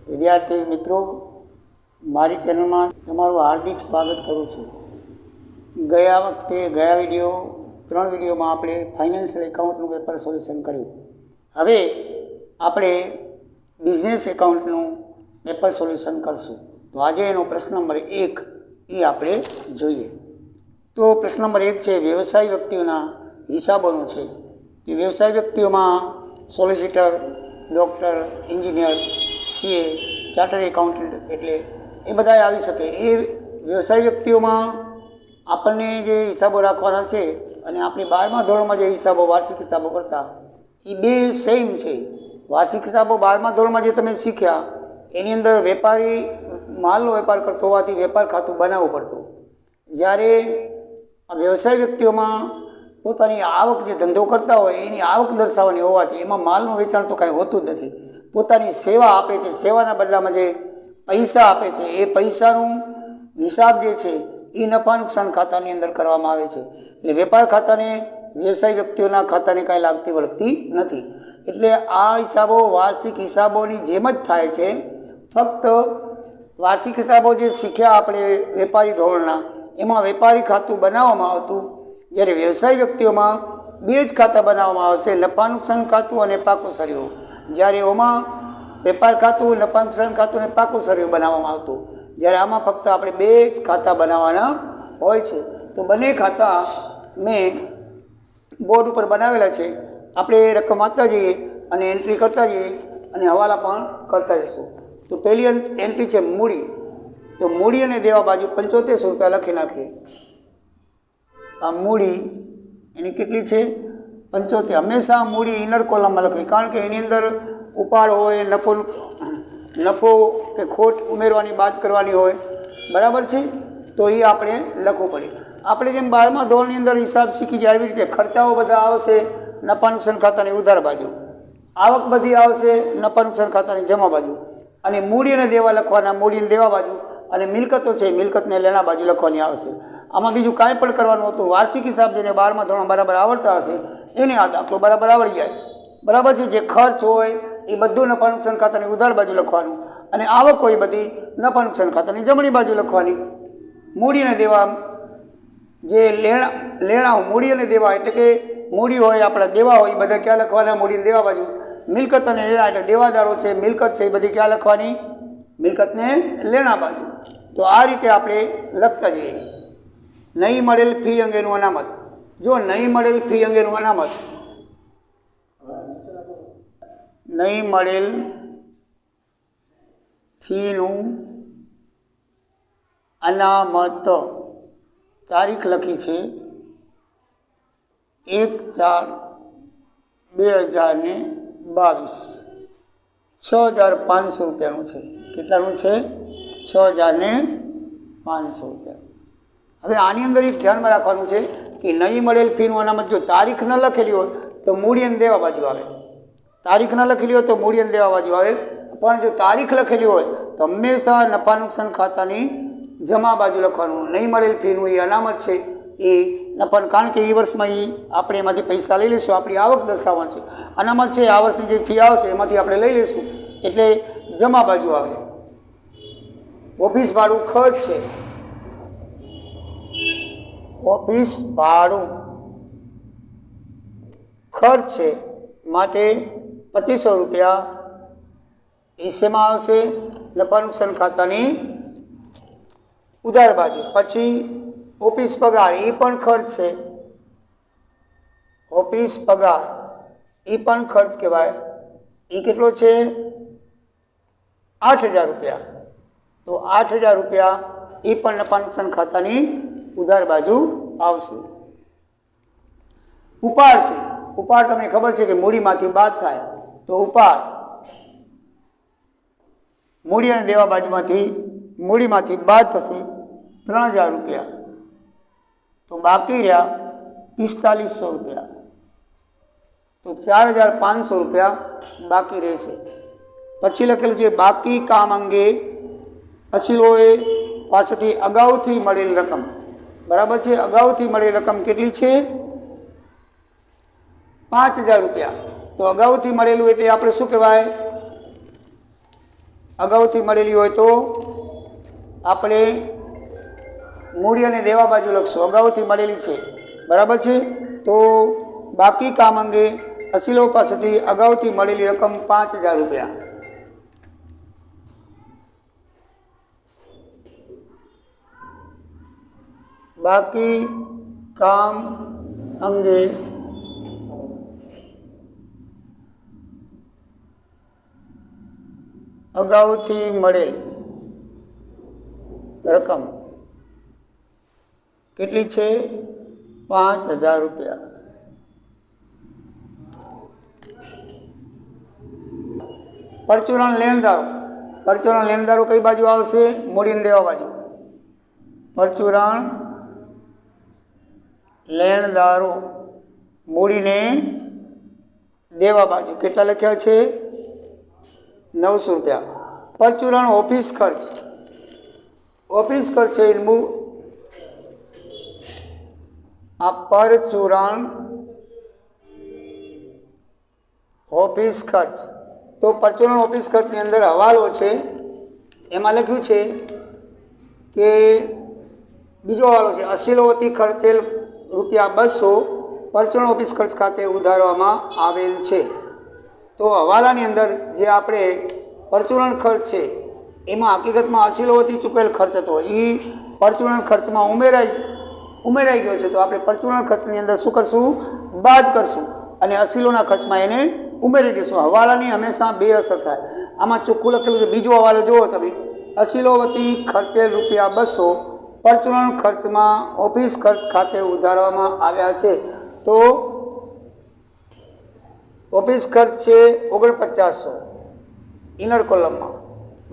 વિદ્યાર્થી મિત્રો, મારી ચેનલમાં તમારું હાર્દિક સ્વાગત કરું છું। ગયા ત્રણ વિડીયોમાં આપણે ફાઇનાન્શિયલ એકાઉન્ટનું પેપર સોલ્યુશન કર્યું। હવે આપણે બિઝનેસ એકાઉન્ટનું પેપર સોલ્યુશન કરશું। તો આજે એનો પ્રશ્ન નંબર 1 એ આપણે જોઈએ। તો પ્રશ્ન નંબર 1 છે વ્યવસાય વ્યક્તિઓના હિસાબોનો છે। કે વ્યવસાય વ્યક્તિઓમાં solicitor, doctor, engineer, CA, chartered accountant એટલે એ બધા આવી શકે। એ વ્યવસાય વ્યક્તિઓમાં આપણને જે હિસાબો રાખવાના છે અને આપણે 12મા ધોરણમાં જે હિસાબો વાર્ષિક હિસાબો કરતા એ બે સેમ છે। વાર્ષિક હિસાબો 12મા ધોરણમાં જે તમે શીખ્યા એની અંદર વેપારી માલનો વેપાર કરતો હોવાથી વેપાર ખાતું બનાવવું પડતું, જ્યારે આ વ્યવસાય વ્યક્તિઓમાં પોતાની આવક જે ધંધો કરતા હોય એની આવક દર્શાવવાની હોવાથી એમાં માલનું વેચાણ તો કાંઈ હોતું જ નથી। પોતાની સેવા આપે છે, સેવાના બદલામાં જે પૈસા આપે છે એ પૈસાનું હિસાબ જે છે એ નફા નુકસાન ખાતાની અંદર કરવામાં આવે છે। એટલે વેપાર ખાતાને વ્યવસાય વ્યક્તિઓના ખાતાને કાંઈ લાગતી વળગતી નથી। એટલે આ હિસાબો વાર્ષિક હિસાબોની જેમ જ થાય છે, ફક્ત વાર્ષિક હિસાબો જે શીખ્યા આપણે વેપારી ધોરણના એમાં વેપારી ખાતું બનાવવામાં આવતું, જ્યારે વ્યવસાય વ્યક્તિઓમાં બે જ ખાતા બનાવવામાં આવશે, નફા નુકસાન ખાતું અને પાકો સર્યો। જ્યારે ઓમાં વેપાર ખાતું, નફા નુકસાન ખાતું અને પાકું સર્યો બનાવવામાં આવતું, જ્યારે આમાં ફક્ત આપણે બે જ ખાતા બનાવવાના હોય છે। તો બંને ખાતા મેં બોર્ડ ઉપર બનાવેલા છે। આપણે રકમ વાંચતા જઈએ અને એન્ટ્રી કરતા જઈએ અને હવાલા પણ કરતા જઈશું। તો પહેલી એન્ટ્રી છે મૂડી। તો મૂડી અને દેવા બાજુ 7500 રૂપિયા લખી નાખીએ। આ મૂડી એની કેટલી છે? 75। હંમેશા મૂડી ઇનર કોલમમાં લખવી, કારણ કે એની અંદર ઉપાડ હોય, નફો કે ખોટ ઉમેરવાની બાદ કરવાની હોય, બરાબર છે? તો એ આપણે લખવું પડે। આપણે જેમ 12મા ધોરણની અંદર હિસાબ શીખી જાય એવી રીતે ખર્ચાઓ બધા આવશે નફા નુકસાન ખાતાની ઉધાર બાજુ, આવક બધી આવશે નફા નુકસાન ખાતાની જમા બાજુ, અને મૂડી અને દેવા લખવાના મૂડીને દેવા બાજુ, અને મિલકતો છે મિલકતને લેણા બાજુ લખવાની આવશે। આમાં બીજું કાંઈ પણ કરવાનું હતું, વાર્ષિક હિસાબ જેને 12મા ધોરણ બરાબર આવડતા હશે એને આ દાખલો બરાબર આવડી જાય, બરાબર છે? જે ખર્ચ હોય એ બધું નફા નુકસાન ખાતાની ઉધાર બાજુ લખવાનું, અને આવક હોય બધી નફા નુકસાન ખાતાની જમણી બાજુ લખવાની। મૂડી અને દેવા જે લેણા મૂડી અને દેવા એટલે કે મૂડી હોય આપણા દેવા હોય એ બધા ક્યાં લખવાના? મૂડીને દેવા બાજુ। મિલકત અને લેણા એટલે દેવાદારો છે મિલકત છે એ બધી ક્યાં લખવાની? મિલકતને લેણા બાજુ। તો આ રીતે આપણે લખતા જઈએ। નહીં મળેલ ફી અંગેનું અનામત। જો નહીં મળેલ ફી અંગેનું અનામત, નહીં મળેલ ફીનું અનામત તારીખ લખી છે 1/4/2022, 6500 રૂપિયાનું છે। કેટલાનું છે? 6500 રૂપિયા। હવે આની અંદર એક ધ્યાનમાં રાખવાનું છે કે નહીં મળેલ ફીનું અનામત જો તારીખ ન લખેલી હોય તો મૂડી અને દેવા બાજુ આવે, તારીખ ન લખેલી હોય તો મૂડી અને દેવા બાજુ આવે, પણ જો તારીખ લખેલી હોય તો હંમેશા નફા નુકસાન ખાતાની જમા બાજુ લખવાનું। નહીં મળેલ ફીનું એ અનામત છે એ નફા, કારણ કે એ વર્ષમાં એ આપણે એમાંથી પૈસા લઈ લઈશું, આપણી આવક દર્શાવવાની છે। અનામત છે આ વર્ષની જે ફી આવશે એમાંથી આપણે લઈ લઈશું એટલે જમા બાજુ આવે। ઓફિસ ભાડું ખર્ચ છે, ઓફિસ ભાડું ખર્ચ છે માટે 2500 રૂપિયા એ શેમાં આવશે? નફા નુકસાન ખાતાની ઉધાર બાજુ। પછી ઓફિસ પગાર એ પણ ખર્ચ છે, ઓફિસ પગાર એ પણ ખર્ચ કહેવાય, એ કેટલો છે? 8000 રૂપિયા। તો 8000 રૂપિયા એ પણ નફા નુકસાન ખાતાની ઉધાર બાજુ આવશે। ઉપાડ છે, ઉપાડ તમને ખબર છે કે મૂડીમાંથી બાદ થાય, તો ઉપાડ મૂડી અને દેવા બાજુમાંથી મૂડીમાંથી બાદ થશે 3000 રૂપિયા, તો બાકી રહ્યા 4500 રૂપિયા, તો 4500 રૂપિયા બાકી રહેશે। પછી લખેલું છે બાકી કામ અંગે અસીલોએ પાસેથી અગાઉથી મળેલ રકમ, બરાબર છે? અગાઉથી મળેલ રકમ કેટલી છે? 5000 રૂપિયા। તો અગાઉથી મળેલું એટલે આપણે શું કહેવાય? અગાઉથી મળેલી હોય તો આપણે મૂડી અને દેવા બાજુ લખશું, અગાઉથી મળેલી છે, બરાબર છે। તો બાકી કામ અંગે અસીલો પાસેથી અગાઉથી મળેલી રકમ 5000 રૂપિયા। બાકી કામ અંગે અગાઉથી મળેલ રકમ કેટલી છે? 5000 રૂપિયા। પરચુરણ લેણદારો, પરચુરણ લેણદારો કઈ બાજુ આવશે? મૂડીને દેવા બાજુ। પરચુરણ લેણદારો મૂડીને દેવા બાજુ કેટલા લખ્યા છે? 900 રૂપિયા। પરચુરણ ઓફિસ ખર્ચ, ઓફિસ ખર્ચ છે આ પરચુરણ ઓફિસ ખર્ચ। તો પરચુરણ ઓફિસ ખર્ચની અંદર હવાલો છે, એમાં લખ્યું છે કે બીજો હવાલો છે, અસીલો વતી ખર્ચેલ ₹200 પરચુરણ ઓફિસ ખર્ચ ખાતે ઉધારવામાં આવેલ છે। તો હવાલાની અંદર જે આપણે પરચુરણ ખર્ચ છે એમાં હકીકતમાં અસીલો વતી ચૂકવેલ ખર્ચ હતો, એ પરચુરણ ખર્ચમાં ઉમેરાઈ ગયો છે। તો આપણે પરચુરણ ખર્ચની અંદર શું કરશું? બાદ કરશું અને અસીલોના ખર્ચમાં એને ઉમેરી દઈશું। હવાલાની હંમેશા બે અસર થાય। આમાં ચોખ્ખું લખેલું છે, બીજો હવાલો જુઓ તમે, અસીલો વતી ખર્ચેલ ₹200 પરચુરણ ખર્ચમાં ઓફિસ ખર્ચ ખાતે ઉધારવામાં આવ્યા છે। તો ઓફિસ ખર્ચ છે 4900 ઇનર કોલમમાં,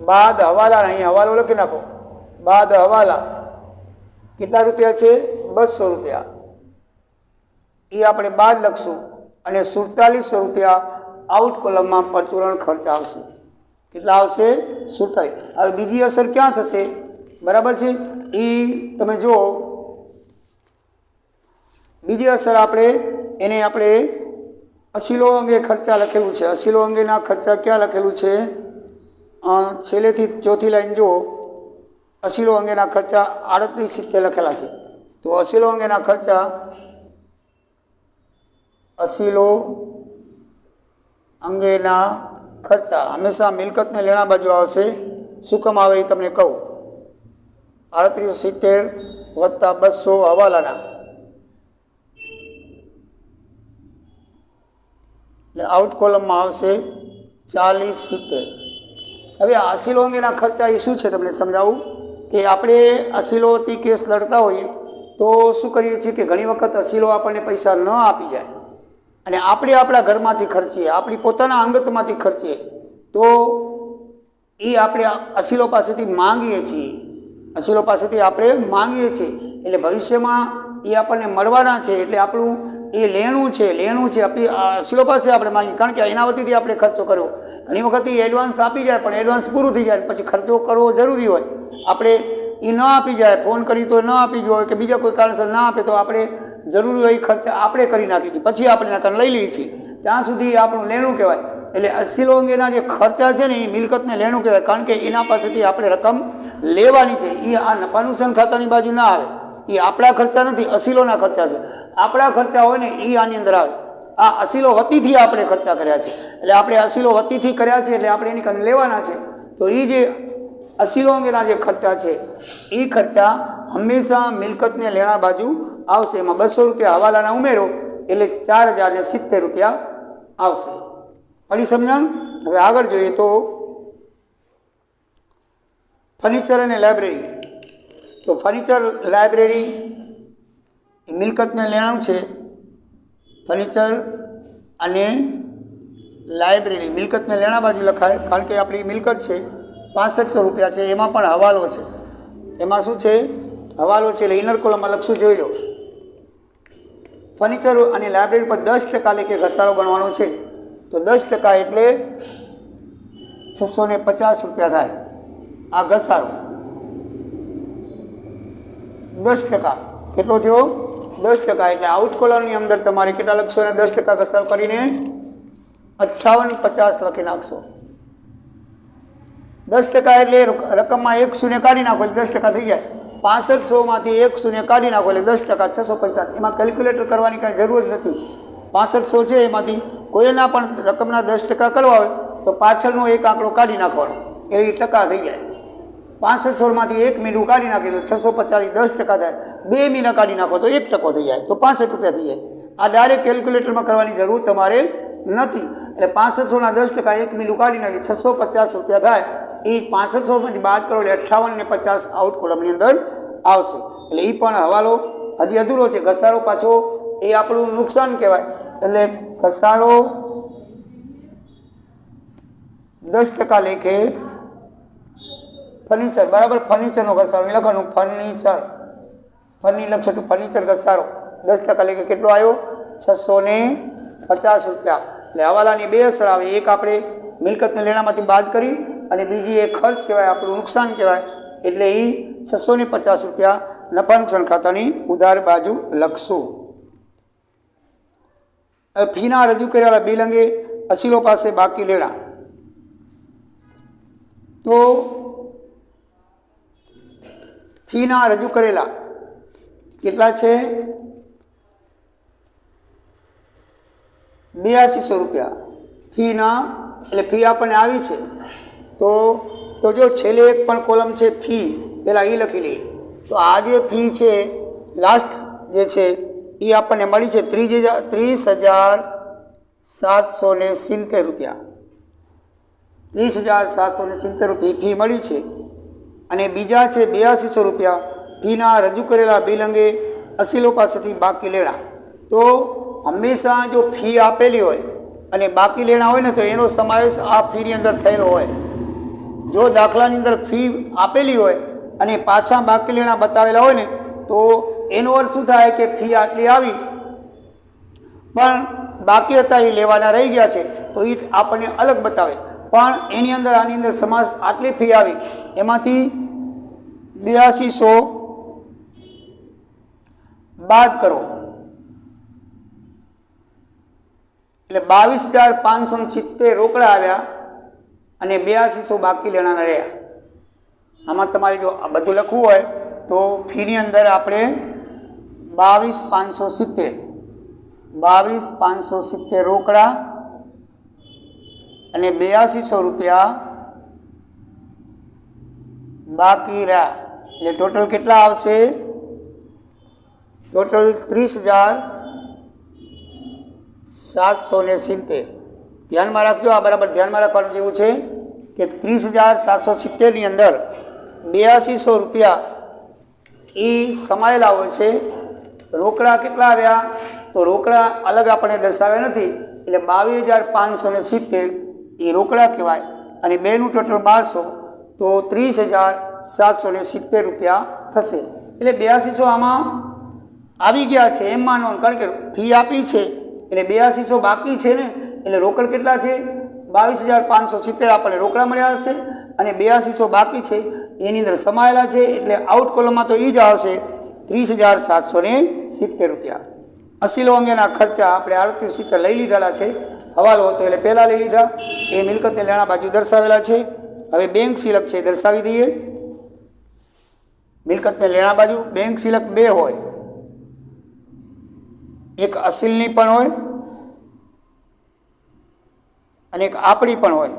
બાદ હવાલા, અહીં હવાલો લખી નાખો, બાદ હવાલા કેટલા રૂપિયા છે? 200 રૂપિયા, એ આપણે બાદ લખશું અને 4700 રૂપિયા આઉટ કોલમમાં પરચુરણ ખર્ચ આવશે। કેટલા આવશે? 47। હવે બીજી અસર ક્યાં થશે? બરાબર છે, એ તમે જુઓ, બીજી અસર આપણે અસીલો અંગે ખર્ચા લખેલું છે, અસીલો અંગેના ખર્ચા ક્યાં લખેલું છે? છેલ્લેથી ચોથી લાઈન જુઓ, અસીલો અંગેના ખર્ચા 3870 લખેલા છે। તો અસીલો અંગેના ખર્ચા, અસીલો અંગેના ખર્ચા હંમેશા મિલકતને લેણા બાજુ આવશે। શું કામ આવે એ તમને કહું, 3870 વત્તા 200 હવાલાના, એટલે આઉટ કોલમમાં આવશે 4070। હવે આ અસીલો અંગેના ખર્ચા એ શું છે તમને સમજાવું કે આપણે અસીલોથી કેસ લડતા હોઈએ તો શું કરીએ છીએ કે ઘણી વખત અસીલો આપણને પૈસા ન આપી જાય અને આપણે આપણા ઘરમાંથી ખર્ચીએ, આપણી પોતાના અંગતમાંથી ખર્ચીએ, તો એ આપણે અસીલો પાસેથી માંગીએ છીએ, અસીલો પાસેથી આપણે માંગીએ છીએ, એટલે ભવિષ્યમાં એ આપણને મળવાના છે, એટલે આપણું એ લેણું છે અસીલો પાસે આપણે માંગીએ, કારણ કે એના વતીથી આપણે ખર્ચો કર્યો। ઘણી વખત એ એડવાન્સ આપી જાય પણ એડવાન્સ પૂરું થઈ જાય, પછી ખર્ચો કરવો જરૂરી હોય, આપણે એ ન આપી જાય, ફોન કરી તો ન આપી ગયો હોય કે બીજા કોઈ કારણસર ના આપે તો આપણે જરૂરી હોય ખર્ચ આપણે કરી નાખીએ છીએ, પછી આપણે નકર લઈ લઈએ છીએ, ત્યાં સુધી આપણું લેણું કહેવાય। એટલે અસીલો અંગેના જે ખર્ચા છે ને એ મિલકતને લેણું કહેવાય, કારણ કે એના પાસેથી આપણે રકમ લેવાની છે। એ આ નફા નુકસાન ખાતાની બાજુ ના આવે, એ આપણા ખર્ચા નથી, અસીલોના ખર્ચા છે। આપણા ખર્ચા હોય ને એ આની અંદર આવે, આ અસીલો વતીથી આપણે ખર્ચા કર્યા છે, એટલે આપણે અસીલો વતીથી કર્યા છે એટલે આપણે એની કંઈ લેવાના છે। તો એ જે અસીલો અંગેના જે ખર્ચા છે એ ખર્ચા હંમેશા મિલકતને લેણા બાજુ આવશે। એમાં 200 રૂપિયા હવાલાના ઉમેરો એટલે 4070 રૂપિયા આવશે। પડી સમજણ? હવે આગળ જોઈએ તો ફર્નિચર અને લાઇબ્રેરી। તો ફર્નિચર લાઇબ્રેરી મિલકતને લેણું છે, ફર્નિચર અને લાઇબ્રેરી મિલકતને લેણા બાજુ લખાય, કારણ કે આપણી મિલકત છે 6500 રૂપિયા છે, એમાં પણ હવાલો છે, એમાં શું છે? હવાલો છે, એટલે ઇનર કોલમમાં લખશું, જોઈ લો। ફર્નિચર અને લાઇબ્રેરી પર 10% લેખે ઘસારો ગણવાનો છે, તો 10% એટલે 650 રૂપિયા થાય આ ઘસારો। 10% કેટલો થયો? 10%, એટલે આઉટ કોલમની અંદર તમારે કેટલા લખશો અને 10% ઘસારો કરીને 5850 લખી નાખશો। 10% એટલે રકમમાં 1 શૂન્ય કાઢી નાખો એટલે 10% થઈ જાય। 6500માંથી 1 શૂન્ય કાઢી નાખો એટલે 10%, 665। એમાં કેલ્ક્યુલેટર કરવાની કાંઈ જરૂર જ નથી। 6500 છે એમાંથી કોઈના પણ રકમના 10% કરવા હોય તો પાછળનો એક આંકડો કાઢી નાખવાનો એ ટકા થઈ જાય। 6500માંથી 1 મીંડું કાઢી નાખીએ તો 650 10% થાય। 2 મીંડા કાઢી નાખો તો 1% થઈ જાય, તો 65 રૂપિયા થઈ જાય। આ ડાયરેક્ટ કેલ્ક્યુલેટરમાં કરવાની જરૂર તમારે નથી। એટલે 6500ના 10% 1 મીંડું કાઢી નાખી 650 રૂપિયા થાય। એ 6500માંથી બાદ કરો એટલે 58 ને 50 આઉટ કોલમની અંદર આવશે। એટલે એ પણ હવાલો હજી અધૂરો છે। ઘસારો પાછો એ આપણું નુકસાન કહેવાય। એટલે ઘસારો 10% લેખે ફર્નિચર, બરાબર, ફર્નિચરનો ઘસારો એ લખવાનું ફર્નિચર, લખશે તો ફર્નિચર ઘસારો 10% લેખે કેટલો આવ્યો? 650 રૂપિયા। એટલે હવાલાની બે અસર આવે, એક આપણે મિલકતને લેણામાંથી બાદ કરી અને બીજી એ ખર્ચ કહેવાય, આપણું નુકસાન કહેવાય। એટલે એ 650 રૂપિયા નફા નુકસાન ખાતાની ઉધાર બાજુ લખશું। ફીના રજૂ કરેલા બિલ અંગે અસીલો પાસે બાકી લેણા, તો ફીના રજૂ કરેલા કેટલા છે? 8200 રૂપિયા ફીના। એટલે ફી આપણને આવી છે તો જો છેલ્લે એક પણ કોલમ છે ફી, પહેલાં એ લખી લઈએ। તો આ જે ફી છે લાસ્ટ જે છે એ આપણને મળી છે 30,770 રૂપિયા। 30,770 રૂપિયા ફી મળી છે। અને બીજા છે 8200 રૂપિયા ફીના રજૂ કરેલા બિલ અંગે અસીલો પાસેથી બાકી લેણા। તો હંમેશા જો ફી આપેલી હોય અને બાકી લેણા હોય ને તો એનો સમાવેશ આ ફીની અંદર થયેલો હોય। જો દાખલાની અંદર ફી આપેલી હોય અને પાછા બાકી લેણા બતાવેલા હોય ને તો એનો અર્થ શું થાય કે ફી આટલી આવી પણ બાકી હતા એ લેવાના રહી ગયા છે, તો એ આપણને અલગ બતાવે। પણ એની અંદર આની અંદર સમાસ આટલી ફી આવી એમાંથી 8200 બાદ કરો એટલે 22,570 રોકડા આવ્યા અને 8200 બાકી લેણાના રહ્યા। આમાં તમારે જો આ બધું લખવું હોય તો ફીની અંદર આપણે 22,570 રોકડા અને 8200 રૂપિયા બાકી રહ્યા। એટલે ટોટલ કેટલા આવશે? ટોટલ 30,770। ધ્યાનમાં રાખજો, આ બરાબર ધ્યાનમાં રાખવાનું જેવું છે કે 30,770 ની અંદર 8200 રૂપિયા એ સમાયેલા હોય છે। રોકડા કેટલા આવ્યા? તો રોકડા અલગ આપણે દર્શાવ્યા નથી, એટલે 22,570 એ રોકડા કહેવાય અને બેનું ટોટલ 1200, તો 30,770 રૂપિયા થશે। એટલે 8200 આમાં આવી ગયા છે એમ માનવાનું, કારણ કે ફી આપી છે એટલે 8200 બાકી છે ને, એટલે રોકડ કેટલા છે? 22,570 આપણને રોકડા મળ્યા હશે અને 8200 બાકી છે એની અંદર સમાયેલા છે, એટલે આઉટ કોલમમાં તો એ જ આવશે 30,770 રૂપિયા। અસીલો અંગેના ખર્ચા આપણે 38 લઈ લીધેલા છે, હવાલો હતો એટલે પહેલાં લઈ લીધા, એ મિલકતને લેણા બાજુ દર્શાવેલા છે। હવે બેંક સિલક છે દર્શાવી દઈએ। મિલકતને લેણા બાજુ બેંક સિલક બે હોય, એક અસીલની પણ હોય અને એક આપણી પણ હોય।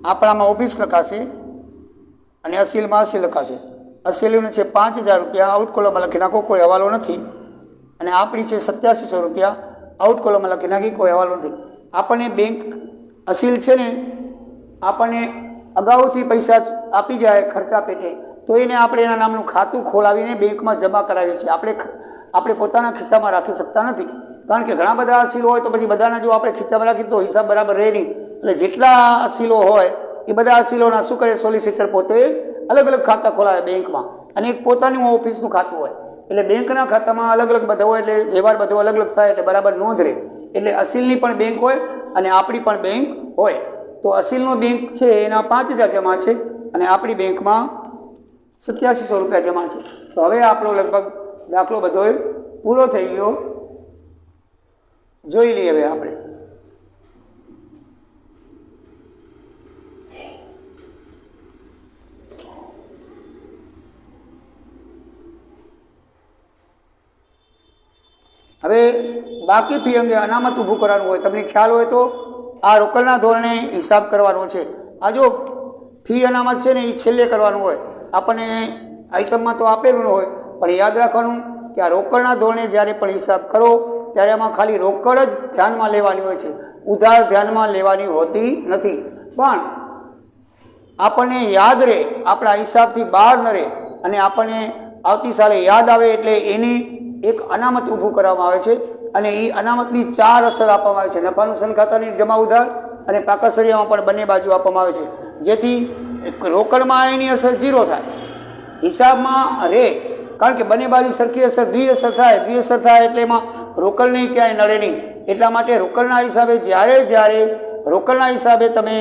આપણામાં ઓફિસ લખાશે અને અસીલમાં અસીલ લખાશે। અસીલનું છે 5,000 રૂપિયા, આઉટ કોલમમાં લખી નાખો, કોઈ હવાલો નથી। અને આપણી છે 8700 રૂપિયા, આઉટ કોલમમાં લખી નાખી, કોઈ હવાલો નથી। આપણને બેંક અસીલ છે ને આપણને અગાઉથી પૈસા આપી જાય ખર્ચા પેટે, તો એને આપણે એના નામનું ખાતું ખોલાવીને બેંકમાં જમા કરાવીએ છીએ। આપણે પોતાના ખિસ્સામાં રાખી શકતા નથી, કારણ કે ઘણા બધા અસીલો હોય તો પછી બધાના જો આપણે ખિસ્સામાં રાખીએ તો હિસાબ બરાબર રહે નહીં। એટલે જેટલા અસીલો હોય એ બધા અસીલોના શું કરે, સોલિસિટર પોતે અલગ અલગ ખાતા ખોલાવે બેંકમાં, અને એક પોતાનું ઓફિસનું ખાતું હોય, એટલે બેંકના ખાતામાં અલગ અલગ બધા હોય એટલે વ્યવહાર બધો અલગ અલગ થાય, એટલે બરાબર નોંધ રહે। એટલે અસીલની પણ બેંક હોય અને આપણી પણ બેંક હોય। તો અસીલનો બેંક છે એના 5,000 જમા છે અને આપણી બેંકમાં 8700 રૂપિયા જમા છે। તો હવે આપણો લગભગ દાખલો બધો પૂરો થઈ ગયો, જોઈ લઈએ હવે આપણે। બાકી ફી અંગે અનામત ઊભું કરવાનું હોય, તમને ખ્યાલ હોય તો આ રોકડના ધોરણે હિસાબ કરવાનો છે. આ જો ફી અનામત છે ને એ છેલ્લે કરવાનું હોય, આપણને આઇટમમાં તો આપેલું ન હોય, પણ યાદ રાખવાનું કે આ રોકડના ધોરણે જ્યારે પણ હિસાબ કરો ત્યારે આમાં ખાલી રોકડ જ ધ્યાનમાં લેવાની હોય છે, ઉધાર ધ્યાનમાં લેવાની હોતી નથી. પણ આપણને યાદ રહે, આપણા હિસાબથી બહાર ન રહે અને આપણને આવતી સાલે યાદ આવે એટલે એની એક અનામત ઊભું કરવામાં આવે છે. અને એ અનામતની 4 અસર આપવામાં આવે છે. નફા નુકસાન ખાતાની જમા ઉધાર અને પાકસરિયામાં પણ બંને બાજુ આપવામાં આવે છે, જેથી રોકડમાં એની અસર 0 થાય, હિસાબમાં રહે. કારણ કે બંને બાજુ સરખી અસર દ્વિઅસર થાય એટલે એમાં રોકડ નહીં, ક્યાંય નડે નહીં. એટલા માટે રોકડના હિસાબે જ્યારે રોકડના હિસાબે તમે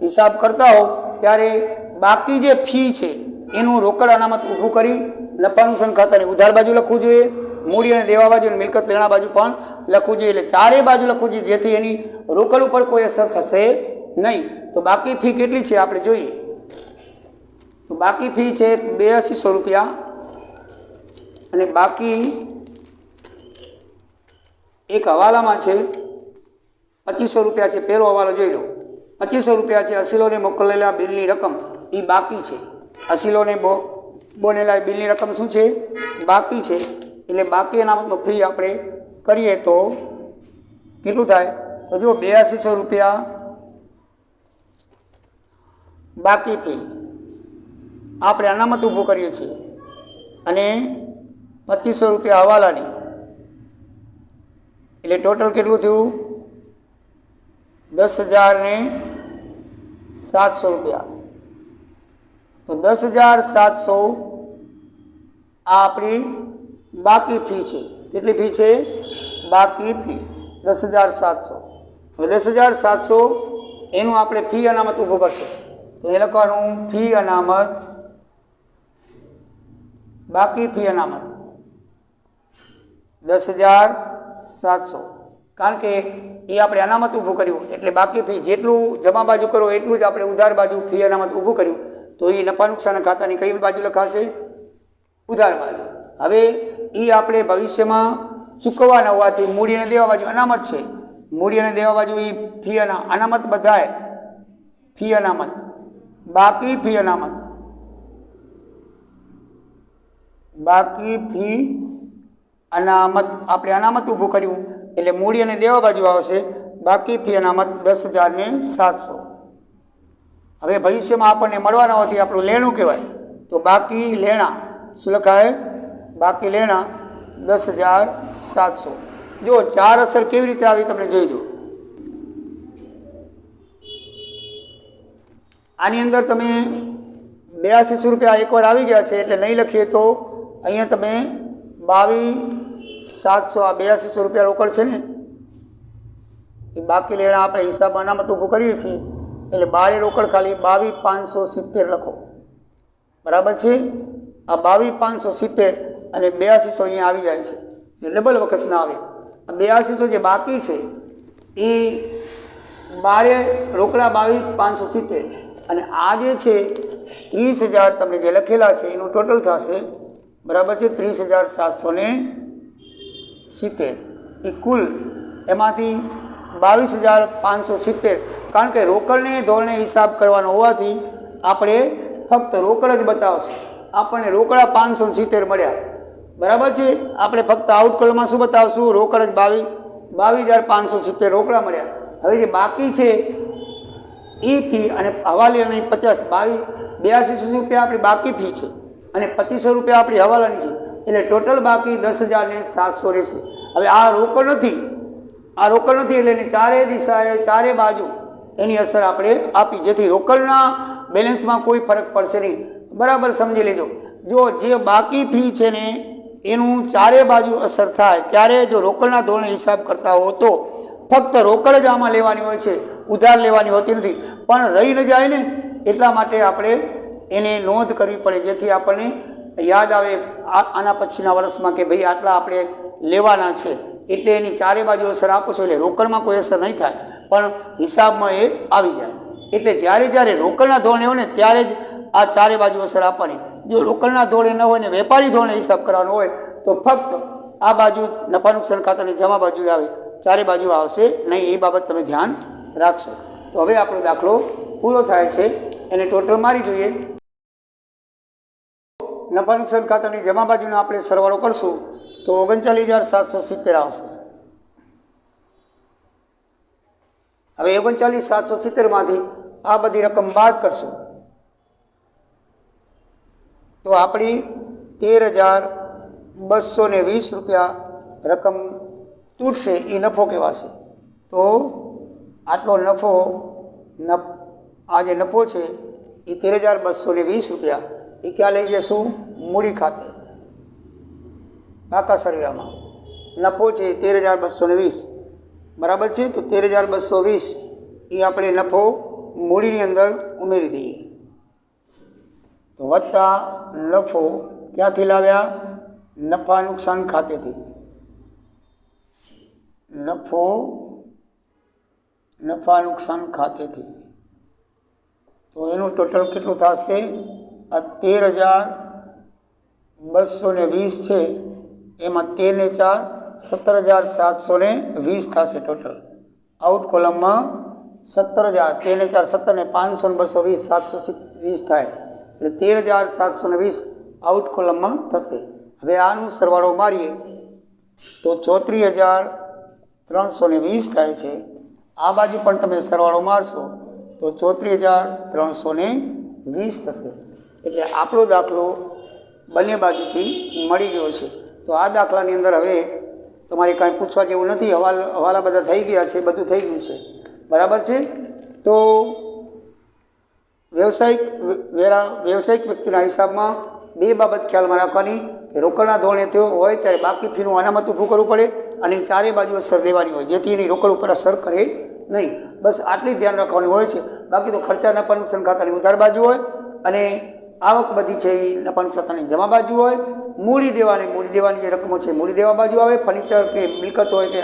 હિસાબ કરતા હો ત્યારે બાકી જે ફી છે એનું રોકડ અનામત ઊભું કરી નફા નુકસાન ખાતાની ઉધાર બાજુ લખવું જોઈએ, મૂડી અને દેવા બાજુ અને મિલકત લેણા બાજુ પણ લખવું જોઈએ. એટલે ચારેય બાજુ લખવું જોઈએ, જેથી એની રોકડ ઉપર કોઈ અસર થશે નહીં. તો બાકી ફી કેટલી છે આપણે જોઈએ. તો બાકી ફી છે 8200 રૂપિયા અને બાકી એક હવાલામાં છે 2500 રૂપિયા છે. પહેલો હવાલો જોઈ લો, 2500 રૂપિયા છે. અસીલોને મોકલેલા બિલની રકમ એ બાકી છે. અસીલોને બોનેલા બિલની રકમ શું છે? બાકી છે. એટલે બાકી અનામતનો ફી આપણે કરીએ તો કેટલું થાય? તો જો 8200 રૂપિયા બાકી ફી આપણે અનામત ઊભું કરીએ છીએ અને 2500 રૂપિયા હવાલાની, એટલે ટોટલ કેટલું થયું? 10,700 રૂપિયા. તો 10,700 આ આપણી બાકી ફી છે. કેટલી ફી છે? બાકી ફી 10,700. હવે 10,700 એનું આપણે ફી અનામત ઊભું કરશું. તો એ લખવાનું ફી અનામત, બાકી ફી અનામત 10,700. કારણ કે એ આપણે અનામત ઊભું કર્યું એટલે બાકી ફી જેટલું જમા બાજુ કરો એટલું જ આપણે ઉધાર બાજુ ફી અનામત ઊભું કર્યું. તો એ નફા નુકસાન ખાતાની કઈ બાજુ લખાશે? ઉધાર બાજુ. હવે એ આપણે ભવિષ્યમાં ચૂકવવાના હોવાથી મૂડી અને દેવા બાજુ અનામત છે. મૂડી અને દેવા બાજુ એ ફી અનામત બધાય ફી અનામત, બાકી ફી અનામત, બાકી ફી અનામત આપણે અનામત ઊભું કર્યું એટલે મૂડી અને દેવા બાજુ આવશે બાકી ફી અનામત 10,700. હવે ભવિષ્યમાં આપણને મળવાના હોવાથી આપણું લેણું કહેવાય. તો બાકી લેણા શું લખાય? બાકી લેણા 10,700. જો 4 અસર કેવી રીતે આવી તમને જોઈ દો. આની અંદર તમે 8200 રૂપિયા એકવાર આવી ગયા છે એટલે નહીં લખીએ તો અહીંયા તમે 22,700 આ 8200 રૂપિયા રોકડ છે ને એ બાકી લેણા આપણે હિસાબમાં અનામત ઊભું કરીએ છીએ એટલે બારે રોકડ ખાલી 22,570 લખો. બરાબર છે? આ 22,570 અને 8200 અહીંયા આવી જાય છે એટલે ડબલ વખત ના આવે. આ 8200 જે બાકી છે એ બારે રોકડા 22,570 અને આ જે છે 30,000 તમને જે લખેલા છે એનું ટોટલ થશે. બરાબર છે? 30,770 એ કુલ એમાંથી 22,570. કારણ કે રોકડને ધોરણે હિસાબ કરવાનો હોવાથી આપણે ફક્ત રોકડ જ બતાવશું. આપણને રોકડા 570 મળ્યા. બરાબર છે? આપણે ફક્ત આઉટકોલમાં શું બતાવશું? રોકડ જ 22,570 રોકડા મળ્યા. હવે જે બાકી છે એ ફી અને હવાલાની 8200 રૂપિયા આપણી બાકી ફી છે અને 2500 રૂપિયા આપણી હવાલાની છે એટલે ટોટલ બાકી 10,700 રહેશે. હવે આ રોકડ નથી એટલે એની ચારે દિશાએ ચારે બાજુ એની અસર આપણે આપી, જેથી રોકડના બેલેન્સમાં કોઈ ફરક પડશે નહીં. બરાબર સમજી લેજો. જો જે બાકી ફી છે ને એનું ચારે બાજુ અસર થાય ત્યારે જો રોકડના ધોરણે હિસાબ કરતા હો તો ફક્ત રોકડ જ આમાં લેવાની હોય છે, ઉધાર લેવાની હોતી નથી. પણ રહી ન જાય ને એટલા માટે આપણે એને નોંધ કરવી પડે, જેથી આપણને યાદ આવે આના પછીના વર્ષમાં કે ભાઈ આટલા આપણે લેવાના છે. એટલે એની ચારે બાજુ અસર આપો છો એટલે રોકડમાં કોઈ અસર નહીં થાય પણ હિસાબમાં એ આવી જાય. એટલે જ્યારે રોકડના ધોરણે હોય ને ત્યારે જ આ ચારે બાજુ અસર આપવાની. જો રોકડના ધોરણે ન હોય ને વેપારી ધોરણે હિસાબ કરવાનો હોય તો ફક્ત આ બાજુ નફા નુકસાન ખાતાની જમા બાજુ આવે, ચારે બાજુ આવશે નહીં. એ બાબત તમે ધ્યાન રાખશો. તો હવે આપણો દાખલો પૂરો થાય છે, એને ટોટલ મારી જોઈએ. નફા નુકસાન ખાતાની જમા બાજુનો આપણે સરવાળો કરશું તો 39,770 આવશે. હવે 39,770માંથી આ બધી રકમ બાદ કરશું તો આપણી 13,220 રૂપિયા રકમ તૂટશે. એ નફો કહેવાશે. તો આટલો નફો, આ જે નફો છે એ 13,220 રૂપિયા એ ક્યાં લઈ જશું? મૂડી ખાતે. પાકા સરવાળામાં નફો છે 13,220 બરાબર છે. તો 13,220 એ આપણે નફો મૂડીની અંદર ઉમેરી દઈએ. તો વત્તા નફો ક્યાંથી લાવ્યા? નફા નુકસાન ખાતેથી. નફા નુકસાન ખાતેથી. તો એનું ટોટલ કેટલું થશે? આ 13,220 છે, એમાં 13 ને 4 17,720 થશે ટોટલ. આઉટ કોલમમાં 17,000, 13 ને 4 17 ને 500 ને 220 720 થાય, એટલે 13,720 આઉટ કોલમમાં થશે. હવે આનું સરવાળો મારીએ તો 34,320 થાય છે. આ બાજુ પણ તમે સરવાળો મારશો તો 34,320 થશે. એટલે આપણો દાખલો બંને બાજુથી મળી ગયો છે. તો આ દાખલાની અંદર હવે તમારે કાંઈ પૂછવા જેવું નથી. હવાલા બધા થઈ ગયા છે, બધું થઈ ગયું છે, બરાબર છે. તો વ્યવસાયિક વ્યક્તિના હિસાબમાં બે બાબત ખ્યાલમાં રાખવાની કે રોકડના ધોરણે થયો હોય ત્યારે બાકી ફીનું અનામત ઊભું કરવું પડે અને ચારે બાજુ અસર દેવાની હોય, જેથી એની રોકડ ઉપર અસર કરે નહીં. બસ આટલી ધ્યાન રાખવાની હોય છે. બાકી તો ખર્ચા નફા નુકસાન ખાતાની ઉધાર બાજુ હોય અને આવક બધી છે એ નફા નુકસાન ખાતાની જમા બાજુ હોય. મૂડી દેવાની જે રકમો છે મૂડી દેવા બાજુ આવે. ફર્નિચર કે મિલકત હોય કે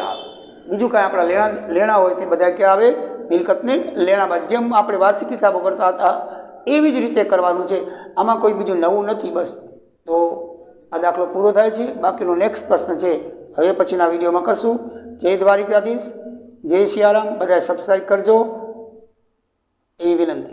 બીજું કાંઈ આપણા લેણા હોય તે બધા ક્યાં આવે? મિલકતને લેણા બાજુ. જેમ આપણે વાર્ષિક હિસાબો કરતા હતા એવી જ રીતે કરવાનું છે. આમાં કોઈ બીજું નવું નથી. બસ તો આ દાખલો પૂરો થાય છે. બાકીનો નેક્સ્ટ પ્રશ્ન છે હવે પછીના વિડીયોમાં કરશું. જય દ્વારિકાધીશ, જય સિયારામ. બધાએ સબસ્ક્રાઈબ કરજો એવી વિનંતી.